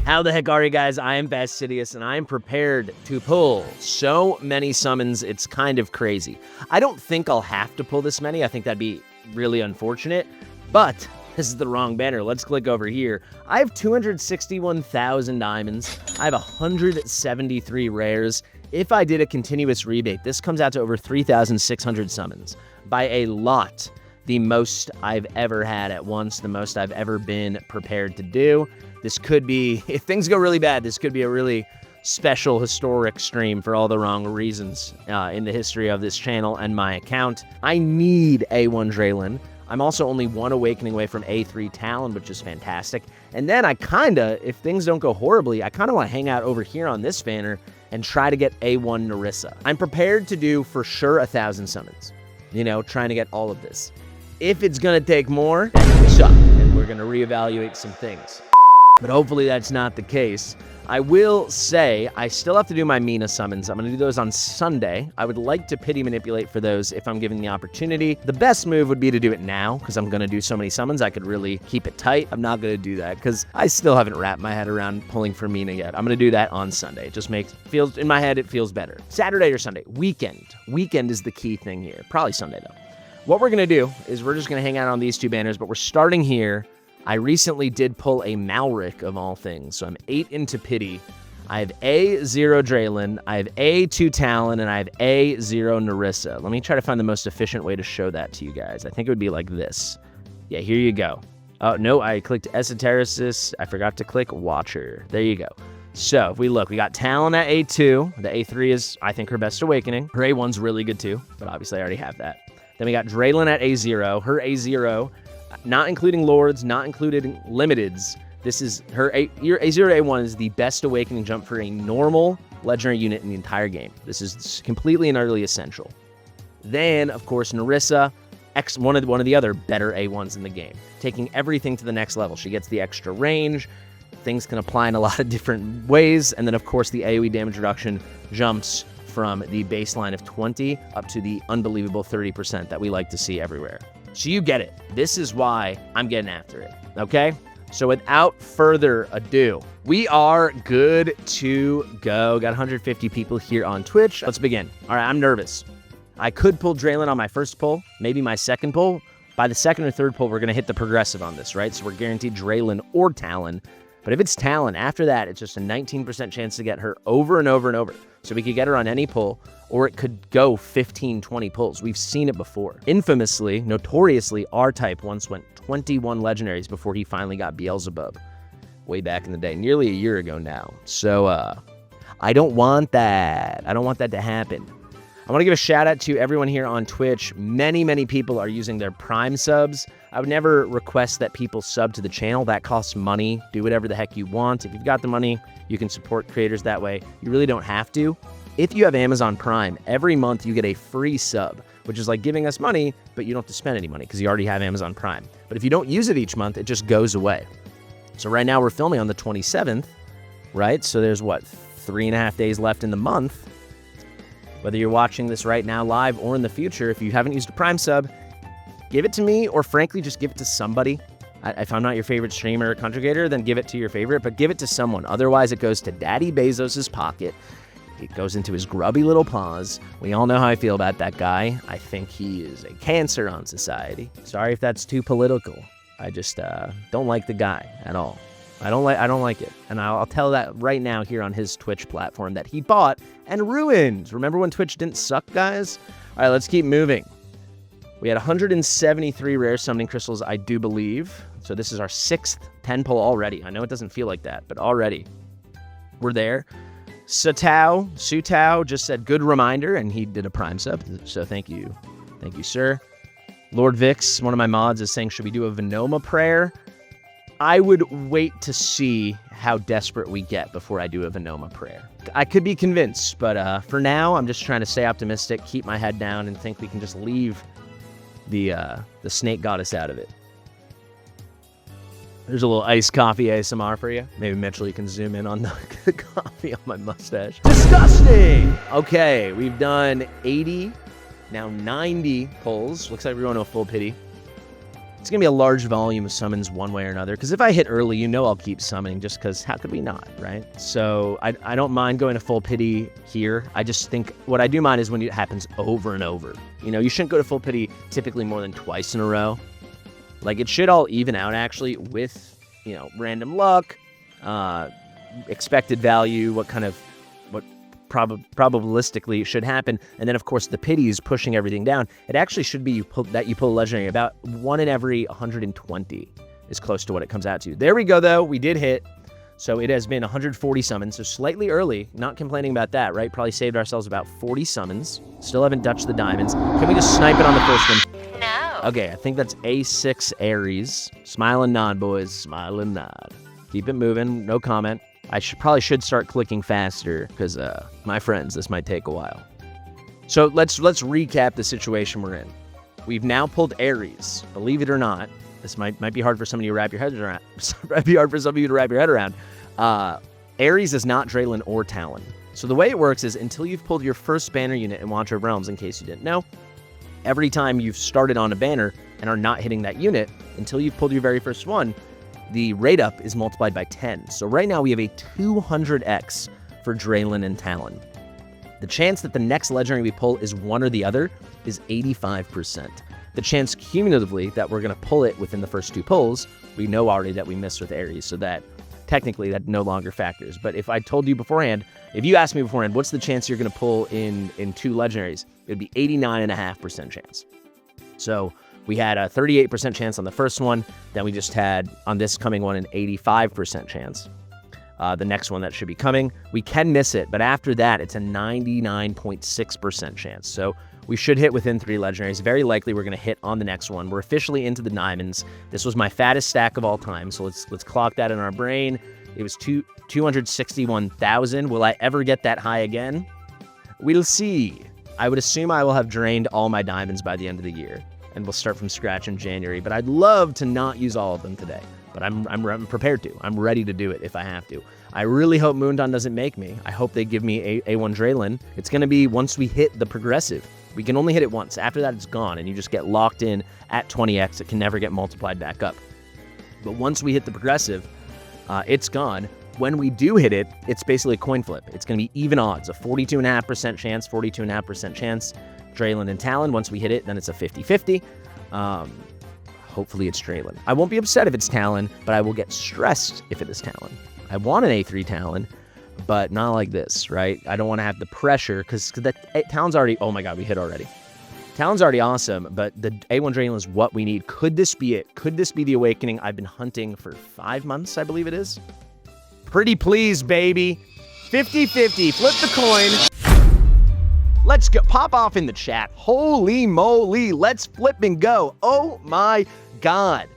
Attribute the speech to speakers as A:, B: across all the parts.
A: How the heck are you guys? I am Fastidious, and I am prepared to pull so many summons, it's kind of crazy. I don't think I'll have to pull this many. I think that'd be really unfortunate, but this is the wrong banner. Let's click over here. I have 261,000 diamonds. I have 173 rares. If I did a continuous rebate, this comes out to over 3,600 summons. By a lot, the most I've ever had at once, the most I've ever been prepared to do. This could be, if things go really bad, this could be a really special historic stream for all the wrong reasons in the history of this channel and my account. I need A1 Draelyn. I'm also only one awakening away from A3 TALIN, which is fantastic. And then I kinda, if things don't go horribly, I kinda wanna hang out over here on this banner and try to get A1 Narissa. I'm prepared to do for sure 1,000 summons. You know, trying to get all of this. If it's gonna take more, suck, and we're gonna reevaluate some things. But hopefully that's not the case. I will say I still have to do my MINA summons. I'm going to do those on Sunday. I would like to pity manipulate for those if I'm given the opportunity. The best move would be to do it now because I'm going to do so many summons. I could really keep it tight. I'm not going to do that because I still haven't wrapped my head around pulling for MINA yet. I'm going to do that on Sunday. It just feels in my head, it feels better. Saturday or Sunday. Weekend. Weekend is the key thing here. Probably Sunday though. What we're going to do is we're just going to hang out on these two banners, but we're starting here. I recently did pull a Malric of all things, so I'm 8 into pity. I have A0 Draelyn, I have A2 Talin, and I have A0 Narissa. Let me try to find the most efficient way to show that to you guys. I think it would be like this. Yeah, here you go. Oh, no, I clicked Esotericist. I forgot to click Watcher. There you go. So, if we look, we got Talin at A2. The A3 is, I think, her best awakening. Her A1's really good too, but obviously I already have that. Then we got Draelyn at A0. Her A0... not including Lords, not including Limiteds. This is her your A0 to A1 is the best awakening jump for a normal legendary unit in the entire game. This is completely and utterly essential. Then, of course, Narissa, one of the other better A1s in the game, taking everything to the next level. She gets the extra range. Things can apply in a lot of different ways. And then, of course, the AoE damage reduction jumps from the baseline of 20 up to the unbelievable 30% that we like to see everywhere. So you get it. This is why I'm getting after it, okay? So without further ado, we are good to go. Got 150 people here on Twitch. Let's begin. All right, I'm nervous. I could pull Draelyn on my first pull, maybe my second pull. By the second or third pull, we're going to hit the progressive on this, right? So we're guaranteed Draelyn or Talin. But if it's Talin, after that, it's just a 19% chance to get her over and over and over. So we could get her on any pull, or it could go 15, 20 pulls. We've seen it before. Infamously, notoriously, R-Type once went 21 legendaries before he finally got Beelzebub. Way back in the day, nearly a year ago now. So, I don't want that. I don't want that to happen. I want to give a shout out to everyone here on Twitch. Many, many people are using their Prime subs. I would never request that people sub to the channel. That costs money. Do whatever the heck you want. If you've got the money, you can support creators that way. You really don't have to. If you have Amazon Prime, every month you get a free sub, which is like giving us money, but you don't have to spend any money because you already have Amazon Prime. But if you don't use it each month, it just goes away. So right now we're filming on the 27th, right? So there's what, 3.5 days left in the month. Whether you're watching this right now live or in the future, if you haven't used a Prime sub, give it to me, or frankly, just give it to somebody. If I'm not your favorite streamer or content creator, then give it to your favorite, but give it to someone. Otherwise, it goes to Daddy Bezos' pocket. It goes into his grubby little paws. We all know how I feel about that guy. I think he is a cancer on society. Sorry if that's too political. I just don't like the guy at all. I don't like it. And I'll tell that right now here on his Twitch platform that he bought and ruined. Remember when Twitch didn't suck, guys? All right, let's keep moving. We had 173 rare summoning crystals, I do believe. So this is our 6th 10 pull already. I know it doesn't feel like that, but already we're there. Sutao just said good reminder, and he did a Prime sub. So thank you. Thank you, sir. Lord Vix, one of my mods, is saying, should we do a Venoma prayer? I would wait to see how desperate we get before I do a Venoma prayer. I could be convinced, but for now, I'm just trying to stay optimistic, keep my head down, and think we can just leave the snake goddess out of it. There's a little iced coffee ASMR for you. Maybe Mitchell, you can zoom in on the coffee on my mustache. Disgusting! Okay, we've done 80, now 90 pulls. Looks like we're going to a full pity. it's going to be a large volume of summons one way or another. Because if I hit early, you know I'll keep summoning just because how could we not, right? So I don't mind going to full pity here. I just think what I do mind is when it happens over and over. You know, you shouldn't go to full pity typically more than twice in a row. Like, it should all even out, actually, with, you know, random luck, expected value, what probabilistically should happen, and then of course the pity is pushing everything down. It actually should be you pull a legendary about 1 in every 120 is close to what it comes out to. There we go, though. We did hit. So it has been 140 summons, so slightly early. Not complaining about that, right? Probably saved ourselves about 40 summons. Still haven't touched the diamonds. Can we just snipe it on the first one?
B: No.
A: Okay, I think that's A6 Aries. Smile and nod, boys. Smile and nod. Keep it moving. No comment. I probably should start clicking faster because, my friends, this might take a while. So let's recap the situation we're in. We've now pulled Aries. Believe it or not, this might be hard for some of you to wrap your heads around. Might be hard for some of you to wrap your head around. Aries is not Draelyn or TALIN. So the way it works is until you've pulled your first banner unit in Watcher of Realms, in case you didn't know, every time you've started on a banner and are not hitting that unit, until you've pulled your very first one, the rate up is multiplied by 10. So right now we have a 200x for Draelyn and TALIN. The chance that the next legendary we pull is one or the other is 85%. The chance cumulatively that we're going to pull it within the first 2 pulls, we know already that we missed with Aries, so that technically that no longer factors. But if I told you beforehand, if you asked me beforehand, what's the chance you're going to pull in 2 legendaries, it would be 89.5% chance. So we had a 38% chance on the first one. Then we just had, on this coming one, an 85% chance. The next one that should be coming, we can miss it, but after that, it's a 99.6% chance. So we should hit within 3 legendaries. Very likely we're going to hit on the next one. We're officially into the diamonds. This was my fattest stack of all time, so let's clock that in our brain. It was 261,000. Will I ever get that high again? We'll see. I would assume I will have drained all my diamonds by the end of the year, and we'll start from scratch in January. But I'd love to not use all of them today. But I'm prepared to. I'm ready to do it if I have to. I really hope Moondon doesn't make me. I hope they give me A1 Draelyn. It's going to be once we hit the progressive. We can only hit it once. After that, it's gone, and you just get locked in at 20x. It can never get multiplied back up. But once we hit the progressive, it's gone. When we do hit it, it's basically a coin flip. It's going to be even odds, a 42.5% chance, 42.5% chance. Draelyn and TALIN, once we hit it, then it's a 50-50. Hopefully it's Draelyn. I won't be upset if it's TALIN, but I will get stressed if it is TALIN. I want an A3 TALIN, but not like this, right? I don't want to have the pressure, because TALIN's already, oh my god, we hit already. TALIN's already awesome, but the A1 Draelyn is what we need. Could this be it? Could this be the awakening I've been hunting for 5 months, I believe it is? Pretty please, baby. 50-50, flip the coin. Let's go. Pop off in the chat. Holy moly. Let's flip and go. Oh my god.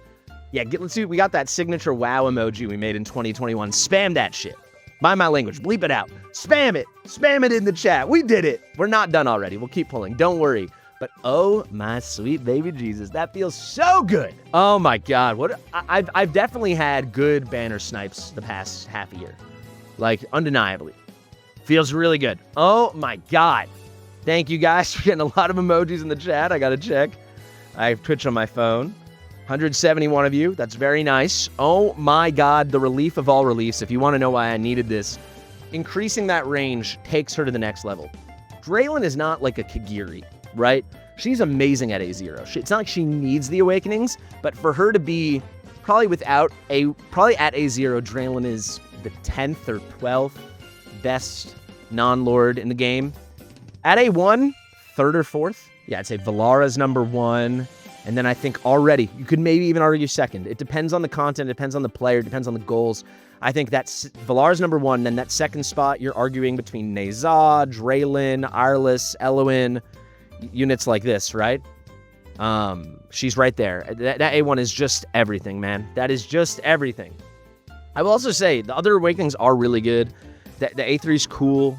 A: Yeah, let's see. We got that signature wow emoji we made in 2021. Spam that shit. Mind my language. Bleep it out. Spam it. Spam it in the chat. We did it. We're not done already. We'll keep pulling. Don't worry. But oh my sweet baby Jesus, that feels so good. Oh my god. What I've definitely had good banner snipes the past half a year. Like, undeniably. Feels really good. Oh my god. Thank you guys for getting a lot of emojis in the chat. I gotta check. I have Twitch on my phone. 171 of you. That's very nice. Oh my god, the relief of all reliefs. If you want to know why I needed this, increasing that range takes her to the next level. Draelyn is not like a Kagiri, right? She's amazing at A0. It's not like she needs the awakenings, but for her to be probably at A0, Draelyn is the 10th or 12th best non-lord in the game. At A1, 3rd or 4th. Yeah, I'd say Valara's number 1. And then I think already, you could maybe even argue 2nd. It depends on the content, it depends on the player, it depends on the goals. I think that's Valara's number 1. Then that 2nd spot, you're arguing between Neza, Draelyn, Arliss, Eloin, units like this, right? She's right there. That A1 is just everything, man. That is just everything. I will also say, the other awakenings are really good. The A3 is cool.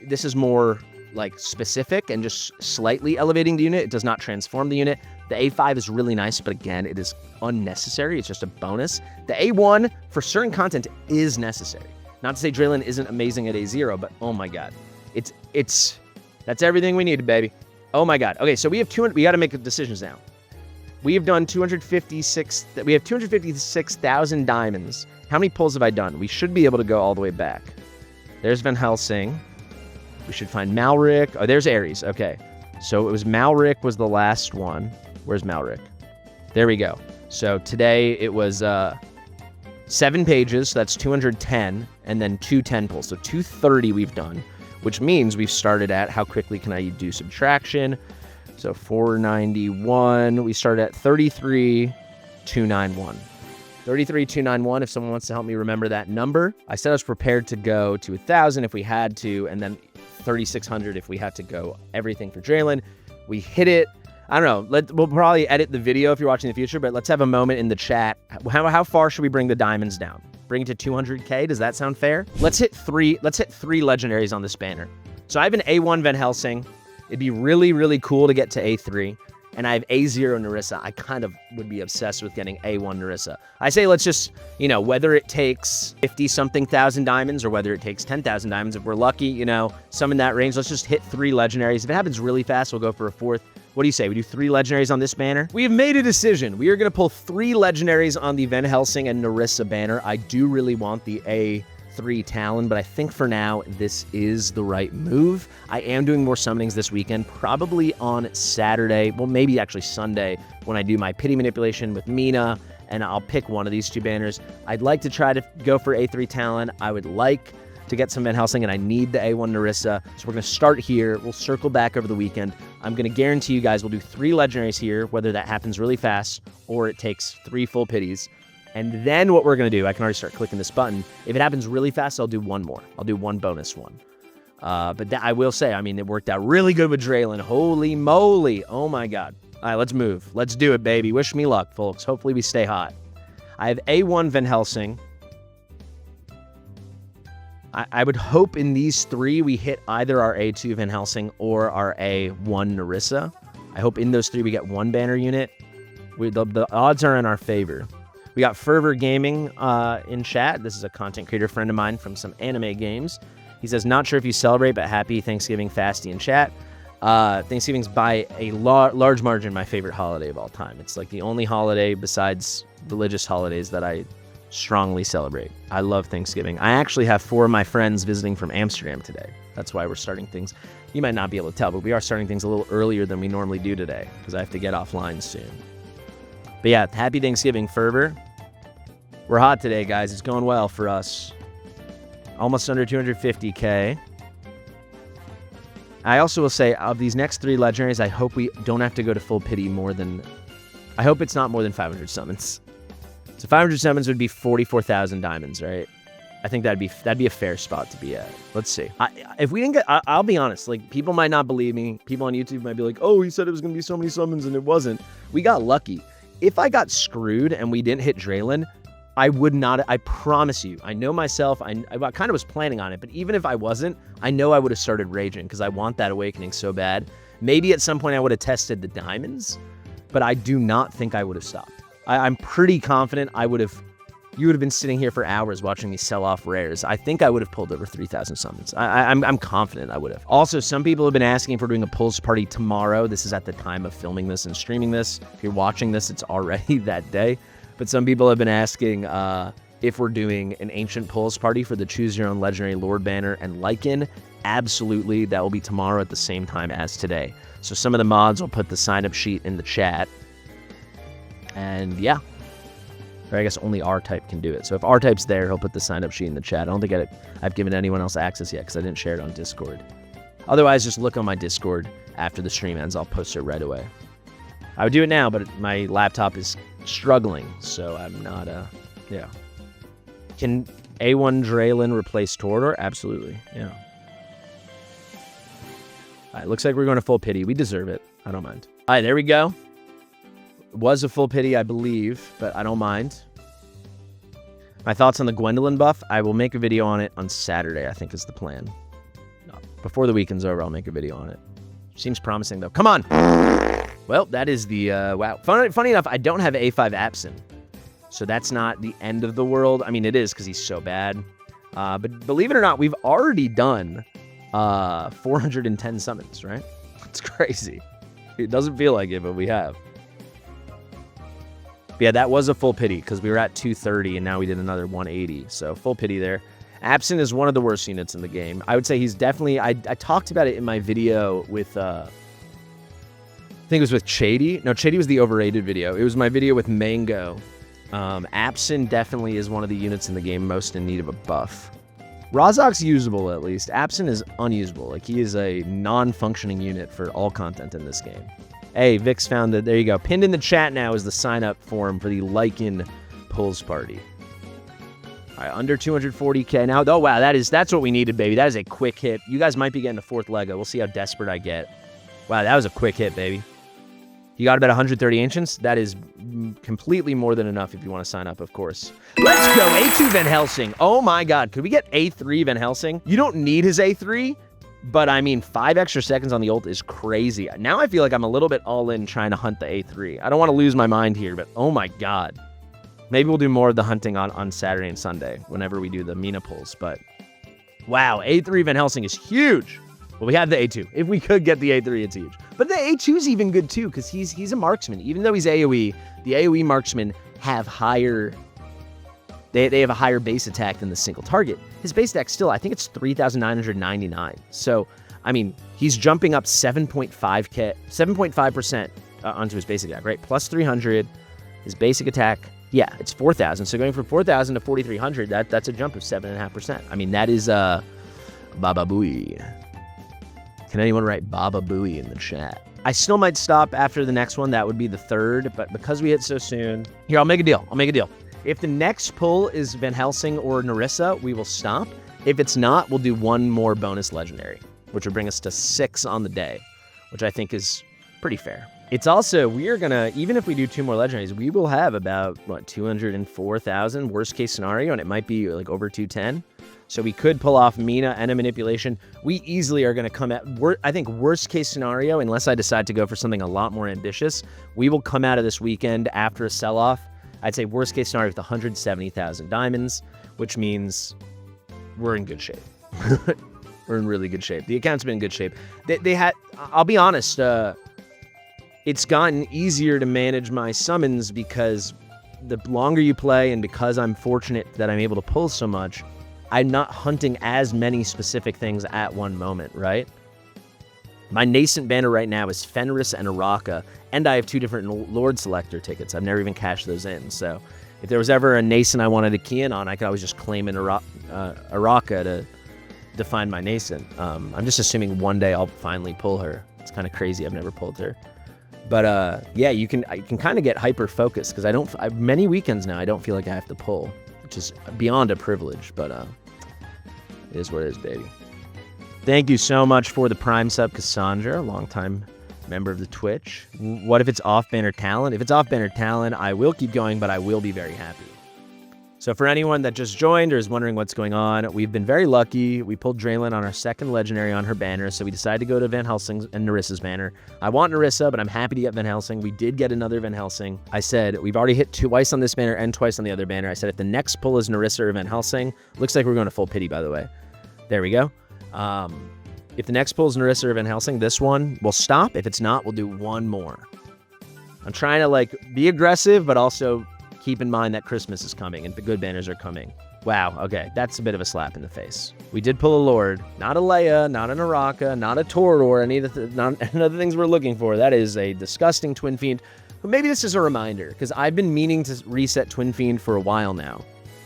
A: This is more like specific and just slightly elevating the unit. It does not transform the unit. The A5 is really nice, but again, it is unnecessary. It's just a bonus. The A1 for certain content is necessary. Not to say Draelyn isn't amazing at A0, but oh my god, that's everything we needed, baby. Oh my god. Okay, so we have 200. We got to make decisions now. We have done 256. We have 256,000 diamonds. How many pulls have I done? We should be able to go all the way back. There's Van Helsing. We should find Malric. Oh, there's Ares. Okay. So it was Malric was the last one. Where's Malric? There we go. So today it was 7 pages. So that's 210. And then 210 pulls. So 230 we've done, which means we've started at, how quickly can I do subtraction? So 491. We started at 33,291. 33,291, if someone wants to help me remember that number. I said I was prepared to go to 1,000 if we had to, and then 3,600 if we had to go everything for Draelyn. We hit it. I don't know. We'll probably edit the video if you're watching in the future, but let's have a moment in the chat. How far should we bring the diamonds down? Bring it to 200K? Does that sound fair? Let's hit three legendaries on this banner. So I have an A1 Van Helsing. It'd be really, really cool to get to A3. And I have A0 Narissa. I kind of would be obsessed with getting A1 Narissa. I say let's just, you know, whether it takes 50-something thousand diamonds or whether it takes 10,000 diamonds, if we're lucky, you know, some in that range, let's just hit 3 legendaries. If it happens really fast, we'll go for a 4th. What do you say? We do 3 legendaries on this banner? We have made a decision. We are going to pull 3 legendaries on the Van Helsing and Narissa banner. I do really want the A3 Talin, but I think for now, this is the right move. I am doing more summonings this weekend, probably on Saturday, well, maybe actually Sunday, when I do my pity manipulation with Mina, and I'll pick one of these 2 banners. I'd like to try to go for A3 Talin. I would like to get some Van Helsing, and I need the A1 Narissa, so we're going to start here. We'll circle back over the weekend. I'm going to guarantee you guys we'll do 3 legendaries here, whether that happens really fast or it takes 3 full pities. And then what we're going to do, I can already start clicking this button. If it happens really fast, I'll do 1 more. I'll do 1 bonus one. But I will say, I mean, it worked out really good with Draelyn. Holy moly. Oh, my God. All right, let's move. Let's do it, baby. Wish me luck, folks. Hopefully we stay hot. I have A1 Van Helsing. I would hope in these 3 we hit either our A2 Van Helsing or our A1 Narissa. I hope in those 3 we get 1 banner unit. The odds are in our favor. We got Fervor Gaming in chat. This is a content creator friend of mine from some anime games. He says, not sure if you celebrate, but happy Thanksgiving, Fasti in chat. Thanksgiving's by a large margin my favorite holiday of all time. It's like the only holiday besides religious holidays that I strongly celebrate. I love Thanksgiving. I actually have 4 of my friends visiting from Amsterdam today. That's why we're starting things. You might not be able to tell, but we are starting things a little earlier than we normally do today because I have to get offline soon. But yeah, happy Thanksgiving, Fervor. We're hot today, guys. It's going well for us. Almost under 250K. I also will say, of these next 3 legendaries, I hope we don't have to go to full pity more than... I hope it's not more than 500 summons. So 500 summons would be 44,000 diamonds, right? I think that'd be a fair spot to be at. Let's see. If we didn't get... I'll be honest. Like, people might not believe me. People on YouTube might be like, oh, he said it was going to be so many summons, and it wasn't. We got lucky. If I got screwed and we didn't hit Draelyn, I would not, I promise you, I know myself, I kind of was planning on it, but even if I wasn't, I know I would have started raging because I want that awakening so bad. Maybe at some point I would have tested the diamonds, but I do not think I would have stopped. I'm pretty confident you would have been sitting here for hours watching me sell off rares. I think I would have pulled over 3,000 summons. I'm confident I would have. Also, some people have been asking if we're doing a pulse party tomorrow. This is at the time of filming this and streaming this. If you're watching this, it's already that day. But some people have been asking if we're doing an Ancient Pulse party for the Choose Your Own Legendary Lord banner and Lycan. Absolutely, that will be tomorrow at the same time as today. So some of the mods will put the sign-up sheet in the chat. And yeah, or I guess only R-Type can do it. So if R-Type's there, he'll put the sign-up sheet in the chat. I don't think I've given anyone else access yet because I didn't share it on Discord. Otherwise, just look on my Discord after the stream ends. I'll post it right away. I would do it now, but my laptop is struggling, so I'm not, yeah. Can A1 Draelyn replace Torador? Absolutely, yeah. All right, looks like we're going to full pity. We deserve it. I don't mind. All right, there we go. It was a full pity, I believe, but I don't mind. My thoughts on the Gwendolyn buff, I will make a video on it on Saturday, I think is the plan. Before the weekend's over, I'll make a video on it. Seems promising, though. Come on! Well, that is the, wow. Funny enough, I don't have A5 Absent, so that's not the end of the world. I mean, it is because he's so bad. But believe it or not, we've already done 410 summons, right? It's crazy. It doesn't feel like it, but we have. But yeah, that was a full pity because we were at 230 and now we did another 180. So full pity there. Absent is one of the worst units in the game. I would say he's definitely, I talked about it in my video with, I think it was with Chady. No, Chady was the overrated video. It was my video with Mango. Absent definitely is one of the units in the game most in need of a buff. Rozok's usable at least. Absent is unusable. Like, he is a non-functioning unit for all content in this game. Hey, Vix found it. There you go. Pinned in the chat now is the sign-up form for the Lycan Pulls Party. All right, under 240K now. Oh, wow, that's what we needed, baby. That is a quick hit. You guys might be getting a 4th Lego. We'll see how desperate I get. Wow, that was a quick hit, baby. You got about 130 Ancients. That is completely more than enough if you want to sign up, of course. Let's go, A2 Van Helsing. Oh, my God. Could we get A3 Van Helsing? You don't need his A3. But, I mean, 5 extra seconds on the ult is crazy. Now I feel like I'm a little bit all-in trying to hunt the A3. I don't want to lose my mind here, but oh my God. Maybe we'll do more of the hunting on Saturday and Sunday whenever we do the Mina pulls. But, wow, A3 Van Helsing is huge. Well, we have the A2. If we could get the A3, it's huge. But the A2 is even good, too, because he's a marksman. Even though he's AoE, the AoE marksmen have higher... They have a higher base attack than the single target. His base attack still, I think it's 3,999. So, I mean, he's jumping up 7.5% onto his basic attack, right? Plus 300. His basic attack, yeah, it's 4,000. So going from 4,000 to 4,300, that's a jump of 7.5%. I mean, that is Baba Booey. Can anyone write Baba Booey in the chat? I still might stop after the next one. That would be the 3rd. But because we hit so soon, here, I'll make a deal. If the next pull is Van Helsing or Narissa, we will stop. If it's not, we'll do one more bonus legendary, which will bring us to 6 on the day, which I think is pretty fair. It's also, we are going to, even if we do 2 more legendaries, we will have about, 204,000 worst case scenario, and it might be like over 210. So we could pull off Mina and a manipulation. We easily are going to come at, I think, worst case scenario, unless I decide to go for something a lot more ambitious, we will come out of this weekend after a sell-off. I'd say worst case scenario with 170,000 diamonds, which means we're in good shape. We're in really good shape. The account's been in good shape. They had, I'll be honest, it's gotten easier to manage my summons because the longer you play and because I'm fortunate that I'm able to pull so much, I'm not hunting as many specific things at one moment, right? My nascent banner right now is Fenris and Araka, and I have 2 different Lord Selector tickets. I've never even cashed those in, so if there was ever a nascent I wanted to key in on, I could always just claim an Araka to define my nascent. I'm just assuming one day I'll finally pull her. It's kind of crazy. I've never pulled her. But yeah, you can kind of get hyper-focused because many weekends now I don't feel like I have to pull, which is beyond a privilege, but it is what it is, baby. Thank you so much for the Prime sub, Cassandra, longtime member of the Twitch. What if it's off-banner talent? If it's off-banner talent, I will keep going, but I will be very happy. So for anyone that just joined or is wondering what's going on, we've been very lucky. We pulled Draelyn on our 2nd legendary on her banner, so we decided to go to Van Helsing's and Narissa's banner. I want Narissa, but I'm happy to get Van Helsing. We did get another Van Helsing. I said we've already hit twice on this banner and twice on the other banner. I said if the next pull is Narissa or Van Helsing, looks like we're going to full pity, by the way. There we go. If the next pull is Narissa or Van Helsing, this one will stop. If it's not, we'll do one more. I'm trying to be aggressive, but also keep in mind that Christmas is coming and the good banners are coming. Wow, okay, that's a bit of a slap in the face. We did pull a Lord, not a Leia, not an Araka, not a Torador, any of the things we're looking for. That is a disgusting Twin Fiend. But maybe this is a reminder, because I've been meaning to reset Twin Fiend for a while now.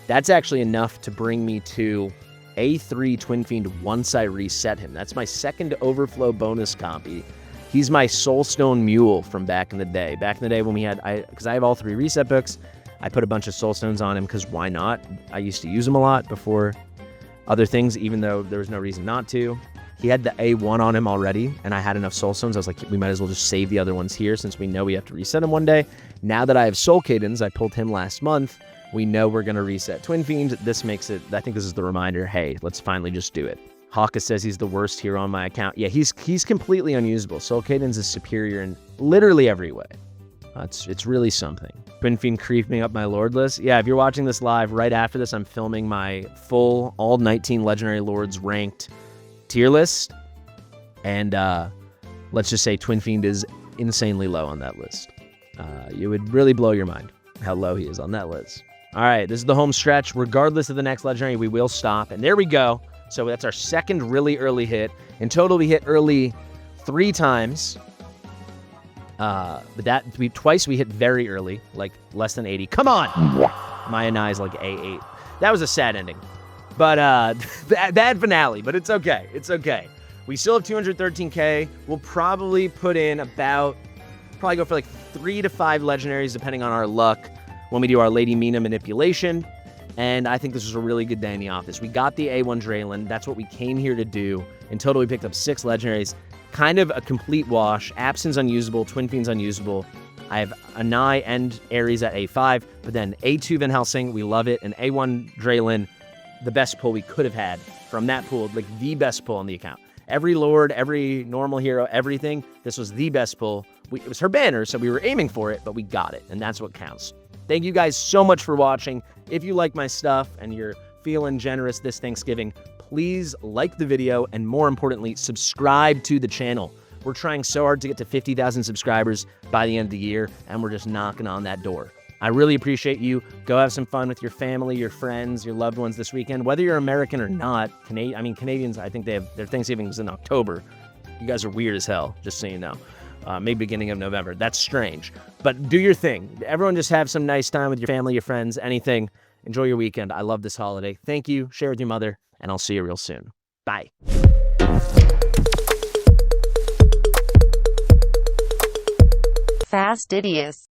A: That's actually enough to bring me to A3 Twin Fiend once I reset him. That's my 2nd overflow bonus copy. He's my Soulstone Mule from back in the day. Back in the day when we had, because I have all 3 reset books, I put a bunch of Soulstones on him because why not? I used to use them a lot before other things, even though there was no reason not to. He had the A1 on him already, and I had enough Soulstones. I was like, we might as well just save the other ones here since we know we have to reset him one day. Now that I have Soul Cadens, I pulled him last month. We know we're going to reset Twin Fiend. This makes it, I think this is the reminder, hey, let's finally just do it. Hawka says he's the worst hero on my account. Yeah, he's completely unusable. Soul Cadens is superior in literally every way. It's really something. Twin Fiend creeping up my Lord list. Yeah, if you're watching this live, right after this, I'm filming my full all 19 Legendary Lords ranked tier list. And let's just say Twin Fiend is insanely low on that list. You would really blow your mind. how low he is on that list. All right, this is the home stretch. Regardless of the next legendary, we will stop. And there we go. So that's our second really early hit. In total, we hit early 3 times. But twice we hit very early, like less than 80. Come on! Maya is like A8. That was a sad ending. But bad finale, but it's okay. It's okay. We still have 213K. We'll probably put in probably go for like 3 to 5 legendaries, depending on our luck, when we do our Lady Mina manipulation. And I think this was a really good day in the office. We got the A1 Draelyn. That's what we came here to do. In total, we picked up 6 legendaries. Kind of a complete wash. Absence unusable. Twin Fiends unusable. I have Anai and Ares at A5, but then A2 Van Helsing, we love it, and A1 Draelyn, the best pull we could have had from that pool, like the best pull on the account. Every Lord, every normal hero, everything, this was the best pull. It was her banner, so we were aiming for it, but we got it, and that's what counts. Thank you guys so much for watching. If you like my stuff and you're feeling generous this Thanksgiving, please like the video, and more importantly, subscribe to the channel. We're trying so hard to get to 50,000 subscribers by the end of the year, and we're just knocking on that door. I really appreciate you. Go have some fun with your family, your friends, your loved ones this weekend. Whether you're American or not, Canadians, I think their Thanksgiving's in October. You guys are weird as hell, just so you know. Maybe beginning of November. That's strange. But do your thing. Everyone just have some nice time with your family, your friends, anything. Enjoy your weekend. I love this holiday. Thank you. Share with your mother, and I'll see you real soon. Bye.
B: Fastidious.